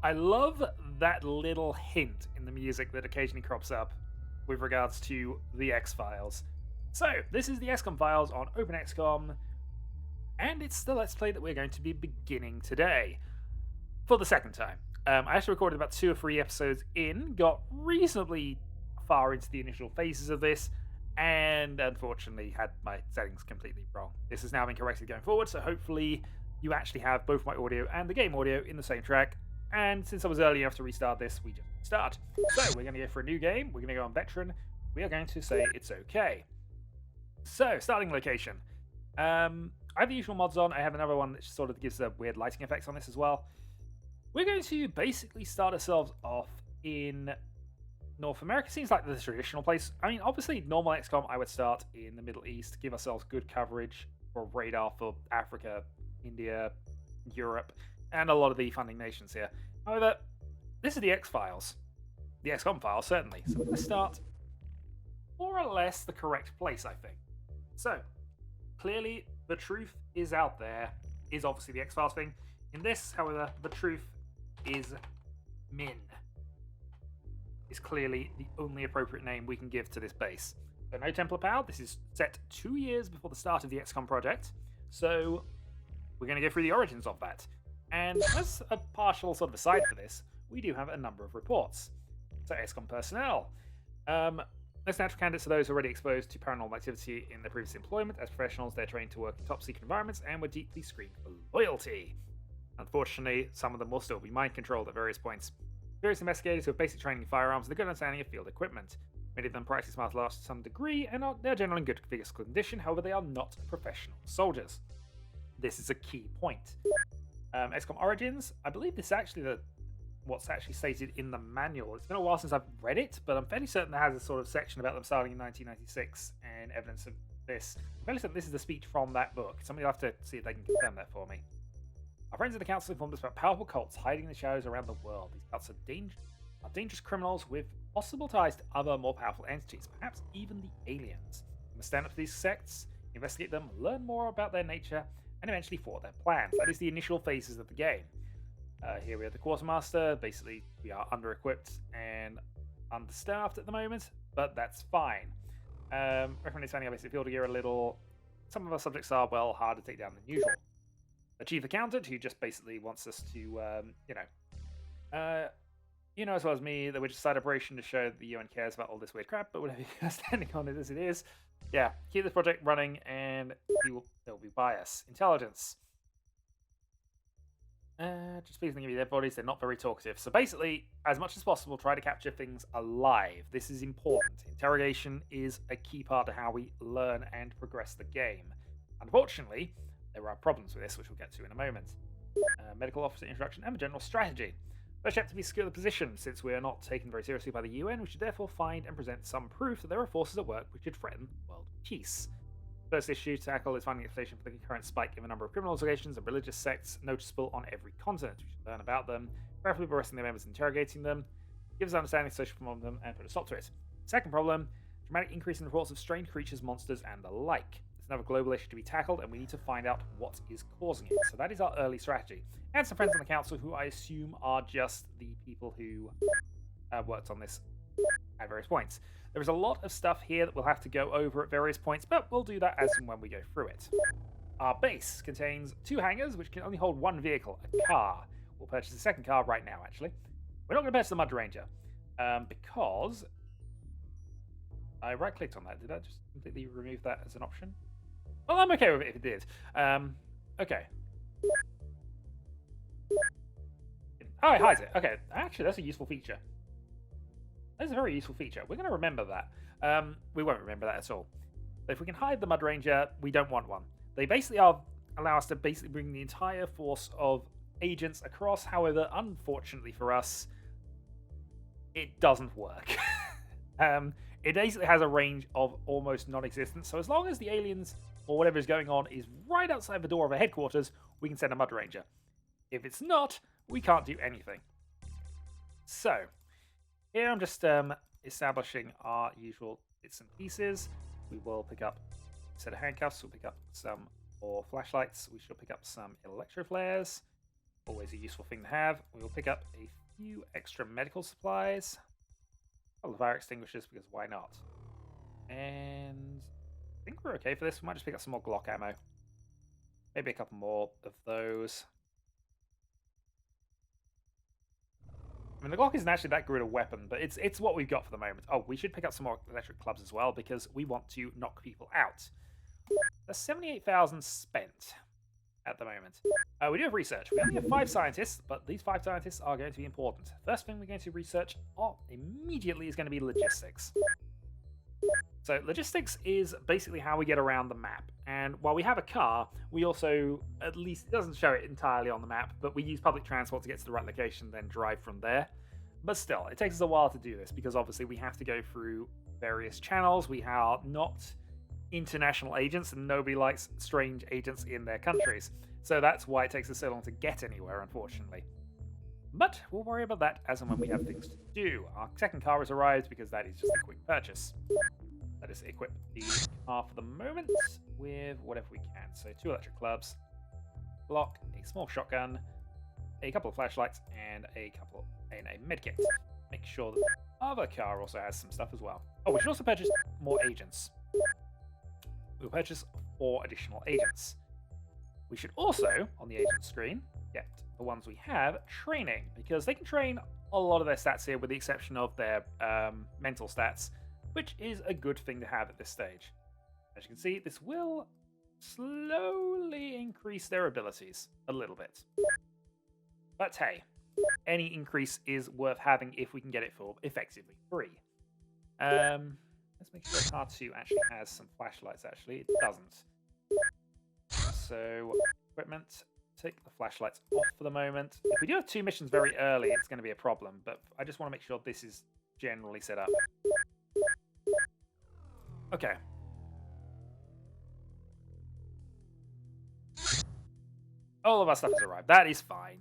I love that little hint in the music that occasionally crops up with regards to the X Files. So, this is the XCOM files on OpenXCom, and it's the Let's Play that we're going to be beginning today for the second time. I actually recorded about 2 or 3 episodes in, got reasonably far into the initial phases of this, and unfortunately had my settings completely wrong. This has now been corrected going forward, so hopefully you actually have both my audio and the game audio in the same track. And since I was early enough to restart this, we just start. So we're going to go for a new game. We're going to go on veteran. We are going to say it's okay. So starting location. I have the usual mods on. I have another one that sort of gives the weird lighting effects on this as well. We're going to basically start ourselves off in North America. Seems like the traditional place. I mean, obviously, normal XCOM, I would start in the Middle East, give ourselves good coverage for radar for Africa, India, Europe, and a lot of the funding nations here. However, this is the X-Files. The XCOM files, certainly. So we're going to start more or less the correct place, I think. So, clearly, the truth is out there, is obviously the X-Files thing. In this, however, the truth is Min. Is clearly the only appropriate name we can give to this base. So no Templar Power. This is set 2 years before the start of the XCOM project. So we're going to go through the origins of that. And as a partial sort of aside for this, we do have a number of reports. So XCOM personnel. Most natural candidates are those already exposed to paranormal activity in their previous employment. As professionals, they're trained to work in top-secret environments and were deeply screened for loyalty. Unfortunately, some of them will still be mind-controlled at various points. Various investigators who have basic training in firearms and a good understanding of field equipment. Many of them practice martial arts to some degree and they're generally in good physical condition, however they are not professional soldiers. This is a key point. XCOM Origins, I believe this is actually what's actually stated in the manual. It's been a while since I've read it, but I'm fairly certain it has a sort of section about them starting in 1996 and evidence of this. I'm fairly certain this is the speech from that book. Somebody will have to see if they can confirm that for me. Our friends in the council informed us about powerful cults hiding in the shadows around the world. These cults are dangerous criminals with possible ties to other more powerful entities, perhaps even the aliens. We must stand up to these sects, investigate them, learn more about their nature, and eventually thwart their plans. That is the initial phases of the game. Here we are, the quartermaster. Basically, we are under-equipped and understaffed at the moment, but that's fine. Recommend expanding our basic field gear a little. Some of our subjects are, well, harder to take down than usual. A chief accountant who just basically wants us to, you know as well as me that we're just a side operation to show that the UN cares about all this weird crap, but whatever you're standing on it as it is. Yeah, keep this project running and they'll be biased. Intelligence. Just please give me their bodies, they're not very talkative. So basically, as much as possible, try to capture things alive. This is important. Interrogation is a key part of how we learn and progress the game. Unfortunately, there are problems with this, which we'll get to in a moment. Medical officer introduction and general strategy. First step to be secure the position. Since we are not taken very seriously by the UN, we should therefore find and present some proof that there are forces at work which should threaten world peace. First issue to tackle is finding explanation for the current spike in the number of criminal organizations and religious sects noticeable on every continent. We should learn about them, preferably by arresting their members and interrogating them, give us an understanding of social from them, and put a stop to it. Second problem, dramatic increase in reports of strange creatures, monsters, and the like. It's another global issue to be tackled, and we need to find out what is causing it. So that is our early strategy. And some friends on the council who I assume are just the people who worked on this at various points. There is a lot of stuff here that we'll have to go over at various points, but we'll do that as and when we go through it. Our base contains 2 hangars, which can only hold 1 vehicle, a car. We'll purchase a second car right now, actually. We're not going to purchase the Mud Ranger, because I right-clicked on that. Did that just completely remove that as an option? Well, I'm okay with it if it did. Okay. Oh, it hides it. Okay, actually, that's a useful feature. That's a very useful feature. We're going to remember that. We won't remember that at all. But if we can hide the Mud Ranger, we don't want one. They basically allow us to basically bring the entire force of agents across. However, unfortunately for us, it doesn't work. It basically has a range of almost non-existent. So as long as the aliens or whatever is going on is right outside the door of a headquarters, we can send a Mud Ranger. If it's not, we can't do anything. So here I'm just establishing our usual bits and pieces. We will pick up a set of handcuffs. We'll pick up some more flashlights. We shall pick up some electro flares. Always a useful thing to have. We will pick up a few extra medical supplies. A couple of fire extinguishers, because why not? And I think we're okay for this. We might just pick up some more Glock ammo. Maybe a couple more of those. I mean, the Glock isn't actually that good a weapon, but it's what we've got for the moment. Oh, we should pick up some more electric clubs as well, because we want to knock people out. There's 78,000 spent at the moment. We do have research. We only have 5 scientists, but these 5 scientists are going to be important. First thing we're going to research immediately is going to be logistics. So logistics is basically how we get around the map. And while we have a car, we also, at least it doesn't show it entirely on the map, but we use public transport to get to the right location, then drive from there. But still, it takes us a while to do this because obviously we have to go through various channels. We are not international agents and nobody likes strange agents in their countries. So that's why it takes us so long to get anywhere, unfortunately. But we'll worry about that as and when we have things to do. Our second car has arrived because that is just a quick purchase. Let us equip the car for the moment with whatever we can. So 2 electric clubs, Glock, a small shotgun, a couple of flashlights, and a medkit. Make sure that the other car also has some stuff as well. Oh, we should also purchase more agents. We'll purchase 4 additional agents. We should also, on the agent screen, get the ones we have training, because they can train a lot of their stats here with the exception of their mental stats, which is a good thing to have at this stage. As you can see, this will slowly increase their abilities a little bit. But hey, any increase is worth having if we can get it for effectively free. Let's make sure car 2 actually has some flashlights, actually. It doesn't. So, equipment, take the flashlights off for the moment. If we do have 2 missions very early, it's going to be a problem, but I just want to make sure this is generally set up. Okay. All of our stuff has arrived. That is fine.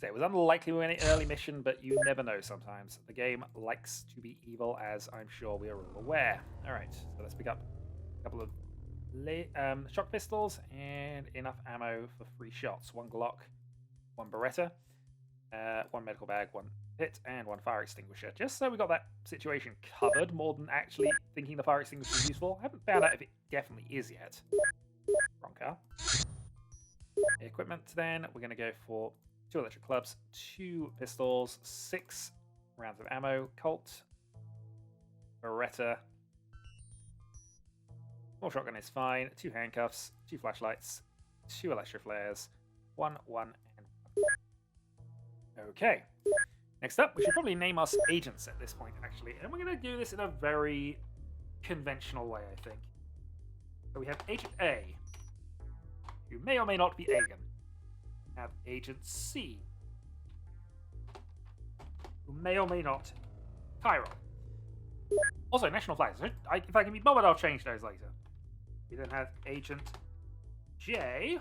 So it was unlikely we were in an early mission, but you never know sometimes. The game likes to be evil, as I'm sure we are all aware. Alright, so let's pick up a couple of shock pistols and enough ammo for 3 shots. 1 Glock, 1 Beretta, 1 medical bag, 1 hit, and 1 fire extinguisher. Just so we got that situation covered more than actually thinking the fire extinguisher is useful. I haven't found out if it definitely is yet. Wrong car. Equipment then, we're going to go for 2 electric clubs, 2 pistols, 6 rounds of ammo, Colt, Beretta. Small shotgun is fine, 2 handcuffs, 2 flashlights, 2 electro flares, 1, 1, and 1. Okay. Next up, we should probably name us agents at this point, actually. And we're going to do this in a very conventional way, I think. So we have Agent A, who may or may not be Aegon. We have Agent C, who may or may not Chiron. Also, national flags. If I can be bothered, I'll change those later. We then have Agent J,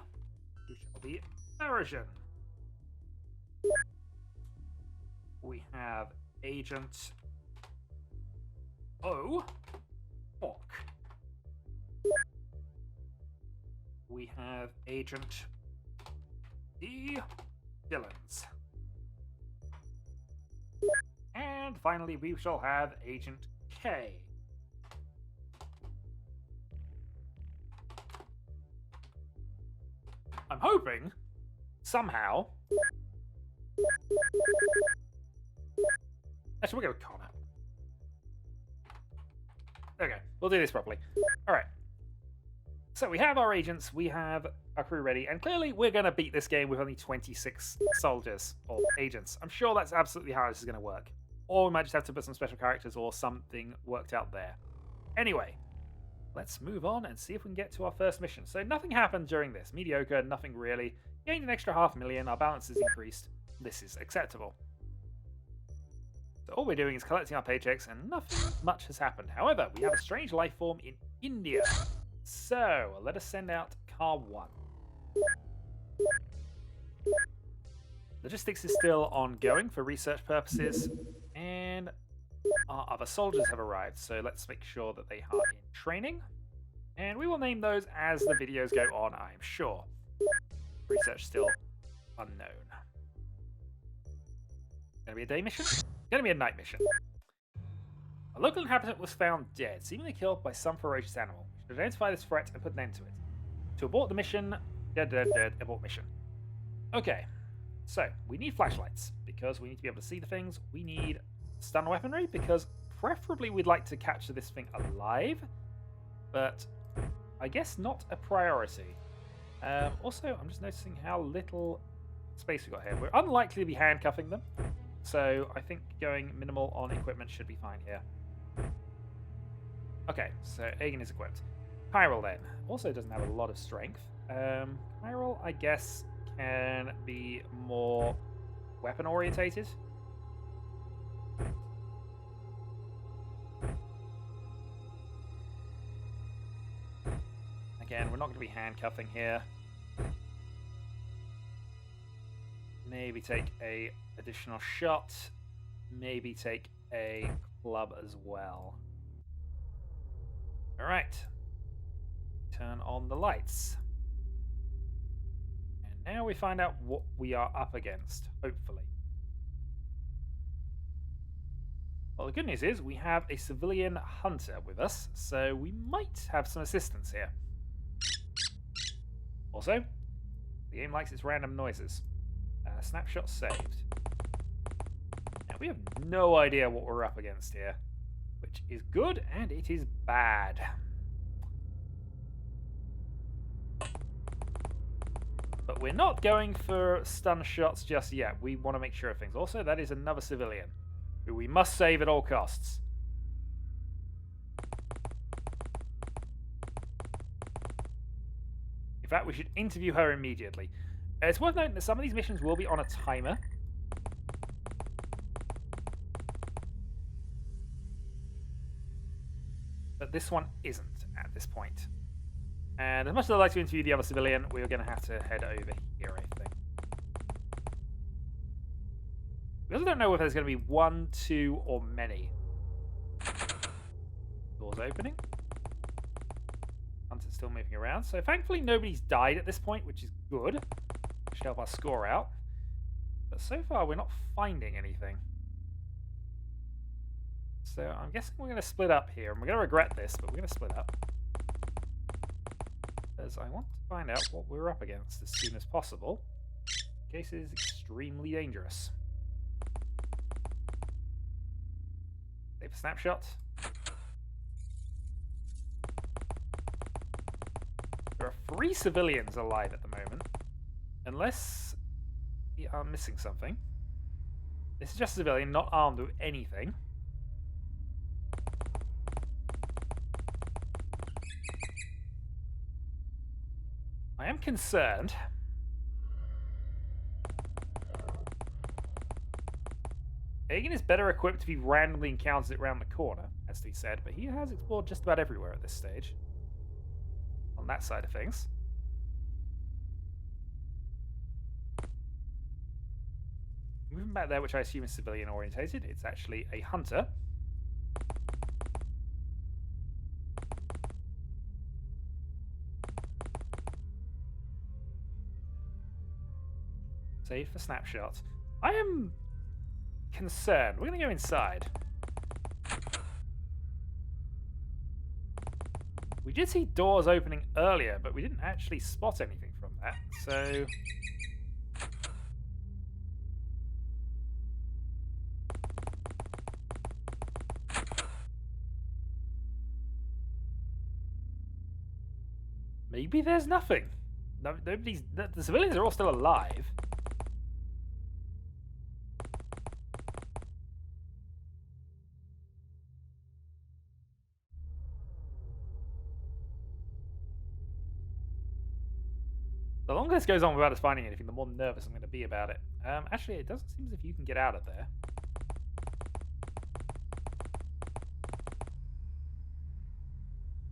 who shall be Origin. We have Agent O, Hawk. We have Agent D, Dillons. And finally, we shall have Agent K. I'm hoping, somehow... Actually, we'll go with Connor. Okay, we'll do this properly. Alright. So we have our agents, we have our crew ready, and clearly we're going to beat this game with only 26 soldiers, or agents. I'm sure that's absolutely how this is going to work. Or we might just have to put some special characters or something worked out there. Anyway, let's move on and see if we can get to our first mission. So nothing happened during this. Mediocre, nothing really. Gained an extra 500,000, our balance is increased. This is acceptable. So all we're doing is collecting our paychecks and nothing much has happened. However, we have a strange life form in India. So let us send out Car 1. Logistics is still ongoing for research purposes, and our other soldiers have arrived. So let's make sure that they are in training. And we will name those as the videos go on, I'm sure. Research still unknown. Gonna be a day mission? Gonna be a night mission. A local inhabitant was found dead, seemingly killed by some ferocious animal. We should identify this threat and put an end to it. To abort the mission, abort mission. Okay, so we need flashlights because we need to be able to see the things. We need stun weaponry because preferably we'd like to capture this thing alive, but I guess not a priority. Also, I'm just noticing how little space we've got here. We're unlikely to be handcuffing them, so I think going minimal on equipment should be fine here. Okay, so Aegon is equipped. Chiral then. Also doesn't have a lot of strength. Chiral, I guess, can be more weapon orientated. Again, we're not going to be handcuffing here. Maybe take a additional shot. Maybe take a club as well. All right. Turn on the lights. And now we find out what we are up against, hopefully. Well, the good news is we have a civilian hunter with us, so we might have some assistance here. Also, the game likes its random noises. Snapshot saved. Now, we have no idea what we're up against here, which is good and it is bad. But we're not going for stun shots just yet. We want to make sure of things. Also, that is another civilian who we must save at all costs. In fact, we should interview her immediately. It's worth noting that some of these missions will be on a timer. But this one isn't at this point. And as much as I'd like to interview the other civilian, we're going to have to head over here, I think. We also don't know if there's going to be one, two, or many. Doors opening. Hunter's still moving around. So thankfully nobody's died at this point, which is good. Should help our score out. But so far we're not finding anything. So I'm guessing we're going to split up here. And we're going to regret this, but we're going to split up. Because I want to find out what we're up against as soon as possible. In case it is extremely dangerous. Save a snapshot. There are 3 civilians alive at the moment. Unless we are missing something. This is just a civilian, not armed with anything. I am concerned. Aegon is better equipped if he randomly encounters it around the corner, as to be said, but he has explored just about everywhere at this stage. On that side of things. Moving back there, which I assume is civilian orientated, it's actually a hunter. Save for snapshot. I am concerned. We're going to go inside. We did see doors opening earlier, but we didn't actually spot anything from that, so... Maybe there's nothing. No, nobody's... The civilians are all still alive. The longer this goes on without us finding anything, the more nervous I'm going to be about it. Actually, it doesn't seem as if you can get out of there.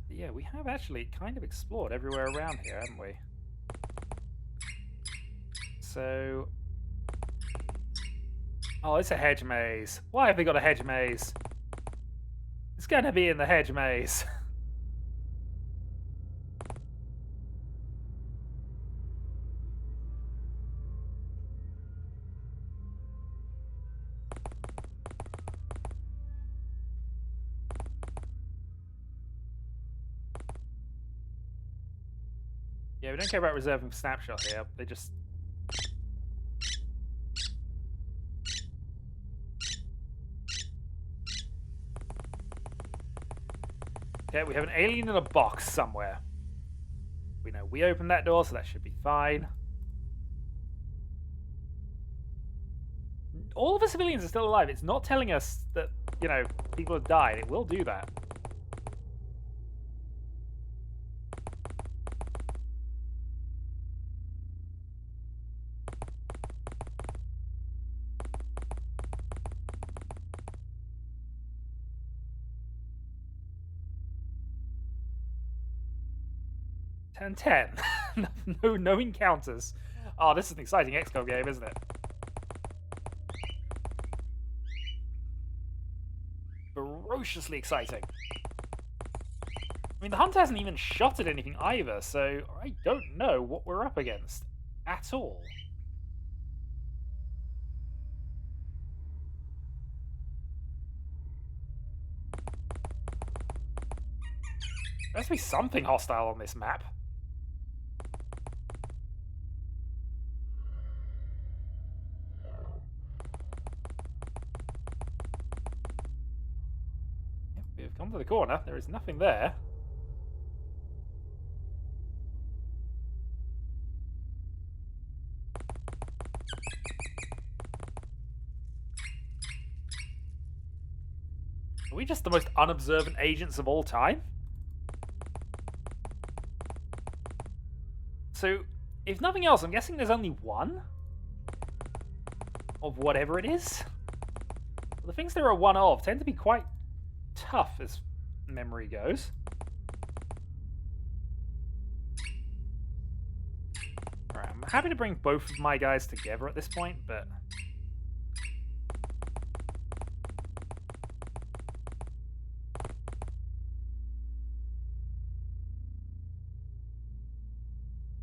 But yeah, we have actually kind of explored everywhere around here, haven't we? So... Oh, it's a hedge maze. Why have we got a hedge maze? It's going to be in the hedge maze. Yeah, we don't care about reserving snapshot here. They just... Okay, we have an alien in a box somewhere. We know we opened that door, so that should be fine. All of the civilians are still alive. It's not telling us that, you know, people have died. It will do that. And 10. no encounters. Oh, this is an exciting Xcom game, isn't it? Ferociously exciting. I mean, the hunter hasn't even shot at anything either, so I don't know what we're up against at all. There has to be something hostile on this map. We've come to the corner. There is nothing there. Are we just the most unobservant agents of all time? So, if nothing else, I'm guessing there's only one of whatever it is. The things there are one of tend to be quite tough as memory goes. Alright, I'm happy to bring both of my guys together at this point, but...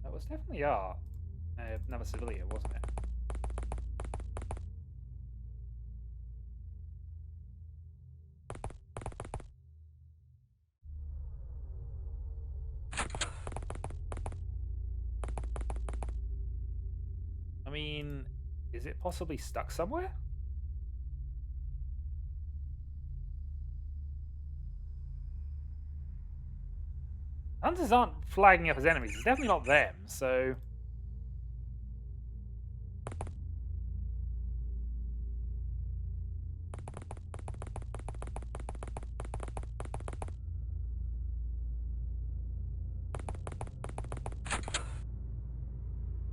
that was definitely another civilian, wasn't it? I mean, is it possibly stuck somewhere? Hunters aren't flagging up as enemies. It's definitely not them, so...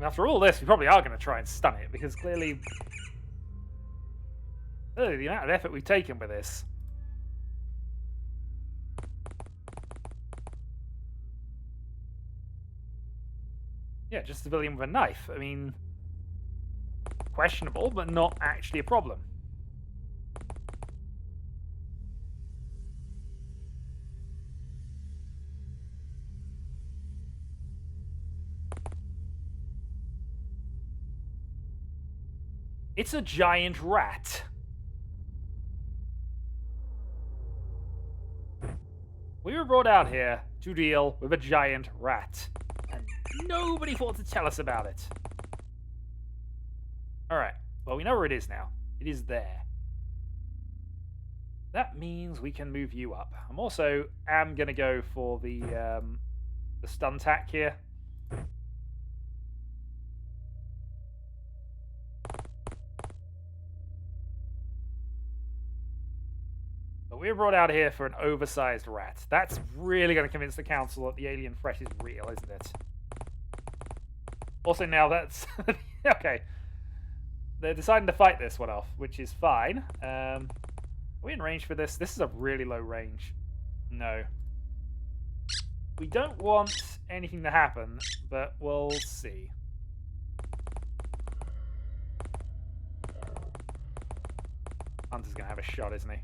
after all this, we probably are going to try and stun it, because clearly... oh, the amount of effort we've taken with this. Yeah, just a civilian with a knife. I mean... questionable, but not actually a problem. It's a giant rat. We were brought out here to deal with a giant rat. And nobody thought to tell us about it. Alright, well, we know where it is now. It is there. That means we can move you up. I'm also going to go for the stun tack here. But we were brought out here for an oversized rat. That's really going to convince the council that the alien threat is real, isn't it? Also, now that's... okay. They're deciding to fight this one off, which is fine. Are we in range for this? This is a really low range. No. We don't want anything to happen, but we'll see. Hunter's going to have a shot, isn't he?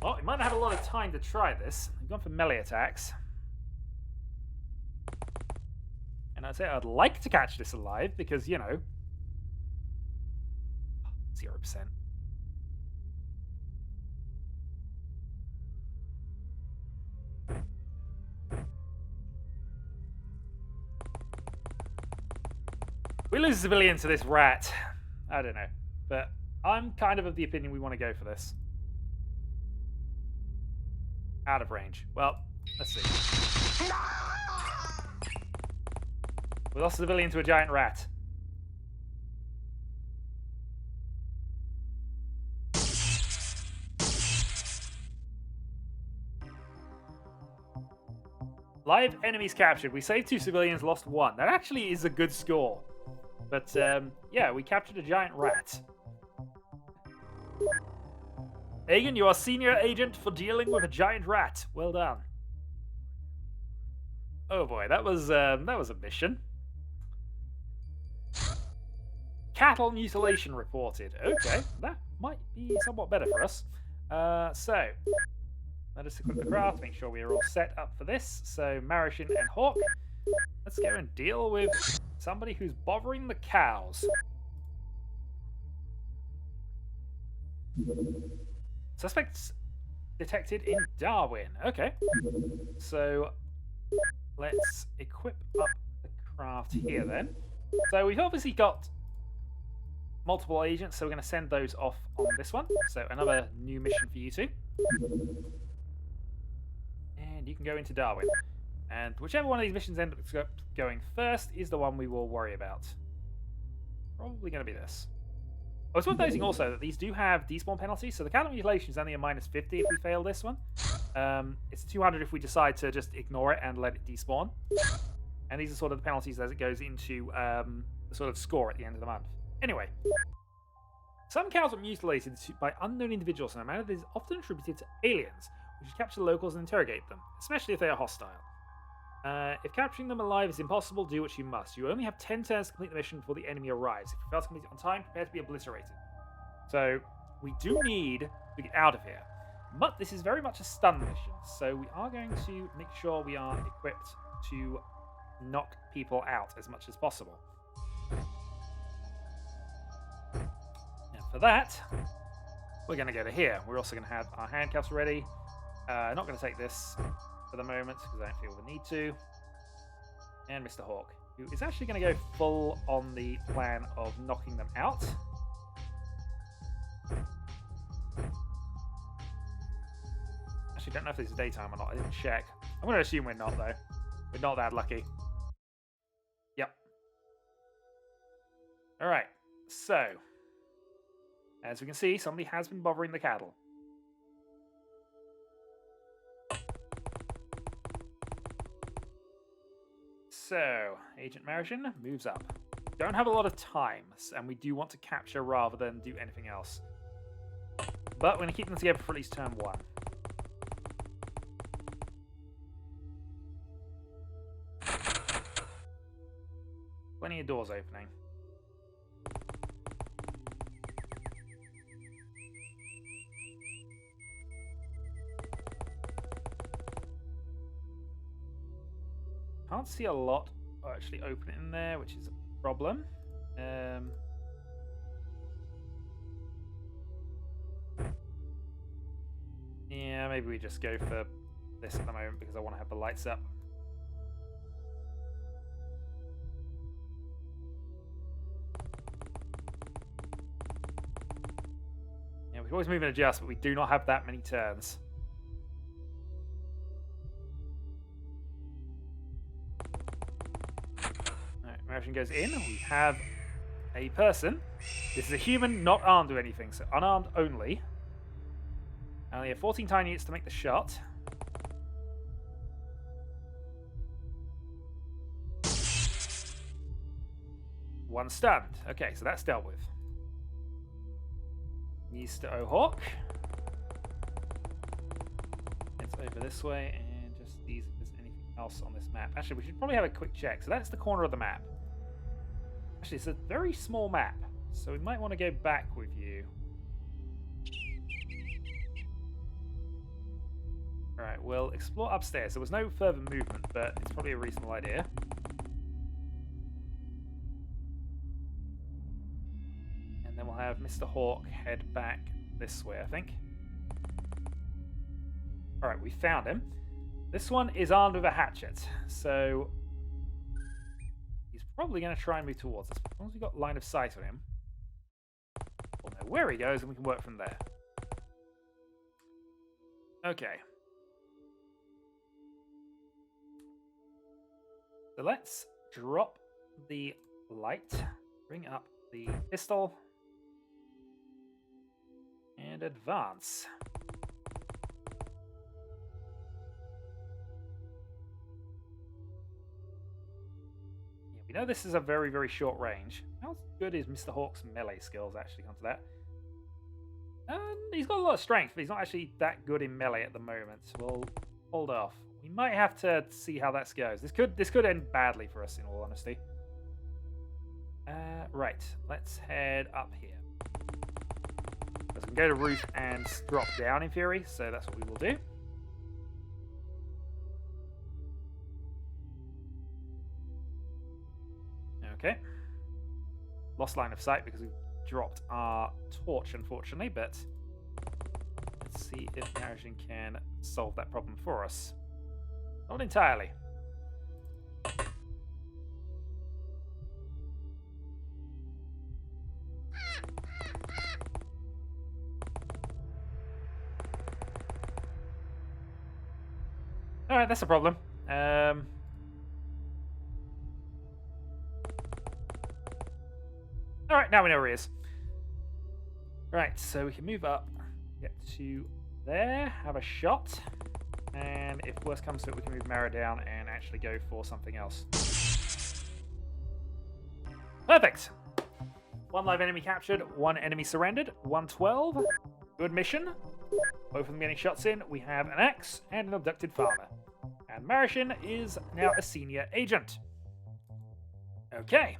Well, he might not have a lot of time to try this. I've gone for melee attacks. And I'd say I'd like to catch this alive because, you know... 0%. We lose a civilian to this rat. I don't know. But I'm kind of the opinion we want to go for this. Out of range. Well, let's see. We lost a civilian to a giant rat. Live enemies captured. We saved 2 civilians, lost 1. That actually is a good score. But, yeah, we captured a giant rat. Aegon, you are senior agent for dealing with a giant rat. Well done. Oh boy, that was a mission. Cattle mutilation reported. Okay, that might be somewhat better for us. So, let us equip the craft, make sure we are all set up for this. So, Marishin and Hawk, let's go and deal with somebody who's bothering the cows. Suspects detected in Darwin. Okay. So, let's equip up the craft here then. So, we've obviously got multiple agents, so we're going to send those off on this one. So, another new mission for you two. And you can go into Darwin. And whichever one of these missions ends up going first is the one we will worry about. Probably going to be this. Oh, it's worth noting also that these do have despawn penalties, so the cattle mutilation is only a -50 if we fail this one. It's 200 if we decide to just ignore it and let it despawn. And these are sort of the penalties as it goes into the sort of score at the end of the month. Anyway, some cows are mutilated by unknown individuals in a manner that is often attributed to aliens, which is capture locals and interrogate them, especially if they are hostile. If capturing them alive is impossible, do what you must. You only have 10 turns to complete the mission before the enemy arrives. If you fail to complete it on time, prepare to be obliterated. So, we do need to get out of here. But this is very much a stun mission, so we are going to make sure we are equipped to knock people out as much as possible. Now for that, we're going to go to here. We're also going to have our handcuffs ready. Not going to take this for the moment because I don't feel the need to. And Mr. Hawk, who is actually going to go full on the plan of knocking them out. Actually, don't know if this is daytime or not. I didn't check. I'm going to assume we're not, though. We're not that lucky. Yep. Alright, so as we can see, somebody has been bothering the cattle. So, Agent Marishin moves up. Don't have a lot of time, and we do want to capture rather than do anything else. But we're going to keep them together for at least turn 1. Plenty of doors opening. Can't see a lot actually open in there, which is a problem. Yeah, maybe we just go for this at the moment because I want to have the lights up. Yeah, we can always move and adjust, but we do not have that many turns. Marishin goes in. We have a person. This is a human not armed with anything, so unarmed only. And we have 14 tiny units to make the shot. One stunned. Okay, so that's dealt with. Mr. O'Hawk. It's over this way and just these if there's anything else on this map. Actually, we should probably have a quick check. So that's the corner of the map. Actually, it's a very small map, so we might want to go back with you. Alright, we'll explore upstairs. There was no further movement, but it's probably a reasonable idea. And then we'll have Mr. Hawk head back this way, I think. Alright, we found him. This one is armed with a hatchet, so he's probably going to try and move towards us. As long as we've got line of sight on him, we'll know where he goes and we can work from there. Okay. So let's drop the light, bring up the pistol, and advance. Yeah, we know this is a very, very short range. How good is Mr. Hawk's melee skills actually? Come to that. He's got a lot of strength, but he's not actually that good in melee at the moment. So we'll hold off. We might have to see how that goes. This could end badly for us, in all honesty. Right, let's head up here. So we can go to roof and drop down in theory, so that's what we will do. Okay. Lost line of sight because we've dropped our torch, unfortunately, but let's see if Narration can solve that problem for us. Not entirely. Alright, that's a problem. Alright, now we know where he is. Right, so we can move up, get to there, have a shot, and if worse comes to it, we can move Mara down and actually go for something else. Perfect! 1 live enemy captured, 1 enemy surrendered, 112. Good mission. Both of them getting shots in. We have an axe and an abducted farmer. And Marishin is now a senior agent. Okay.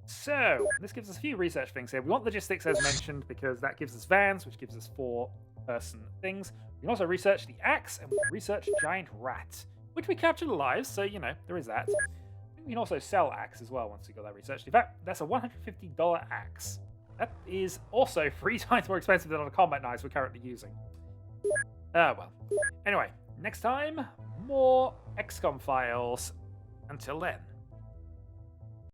So, this gives us a few research things here. We want logistics as mentioned because that gives us vans, which gives us 4-person things. We can also research the axe and we can research giant rat, which we captured alive, so, you know, there is that. We can also sell axe as well once we got that researched. In fact, that's a $150 axe. That is also 3 times more expensive than the combat knives we're currently using. Well. Anyway, next time, more XCOM files. Until then.